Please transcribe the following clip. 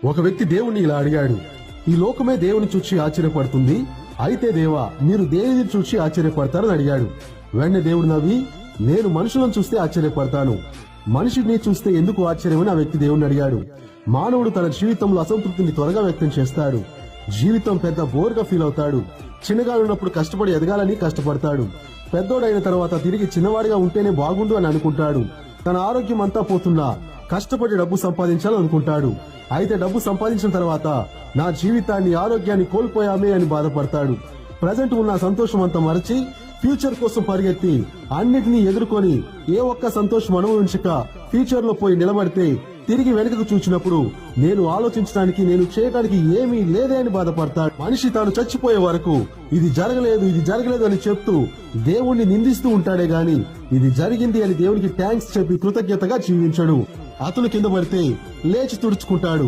ఒక వ్యక్తి దేవుణ్ణి ఇలా అడిగాడు, ఈ లోకమే దేవుని చూచి ఆశ్చర్యపడుతుంది, అయితే దేవా మీరు దేనిని చూచి ఆశ్చర్యపడతారని అడిగాడు. వెంటనే దేవుడు నవ్వి, నేను మనుషులను చూస్తే ఆశ్చర్యపడతాను, మనిషిని చూస్తే ఎందుకు ఆశ్చర్యమని ఆ వ్యక్తి దేవుణ్ణి అడిగాడు. మానవుడు తన జీవితంలో అసంతృప్తిని త్వరగా వ్యక్తం చేస్తాడు. జీవితం పెద్ద బోర్గా ఫీల్ అవుతాడు. చిన్నగా ఉన్నప్పుడు కష్టపడి ఎదగాలని కష్టపడతాడు. పెద్దోడైన తర్వాత తిరిగి చిన్నవాడిగా ఉంటేనే బాగుండు అని అనుకుంటాడు. తన ఆరోగ్యం అంతా పోతున్నా కష్టపడి డబ్బు సంపాదించాలని అనుకుంటాడు. అయితే డబ్బు సంపాదించిన తర్వాత నా జీవితాన్ని ఆరోగ్యాన్ని కోల్పోయామే అని బాధపడతాడు. ప్రజెంట్ ఉన్న సంతోషం అంతా మరచి ఫ్యూచర్ కోసం పరిగెత్తి అన్నిటినీ ఎదుర్కొని ఏ ఒక్క సంతోషం అనుభవించక ఫ్యూచర్ లో పోయి నిలబడితే తిరిగి వెనుకకు చూచినప్పుడు నేను ఆలోచించడానికి నేను చేయడానికి ఏమీ లేదే అని బాధపడతాడు. మనిషి తాను చచ్చిపోయే వరకు ఇది జరగలేదు అని చెప్తూ దేవుణ్ణి నిందిస్తూ ఉంటాడే గాని ఇది జరిగింది అని దేవునికి థ్యాంక్స్ చెప్పి కృతజ్ఞతగా జీవించడు. అతను కింద పడితే లేచి తుడుచుకుంటాడు.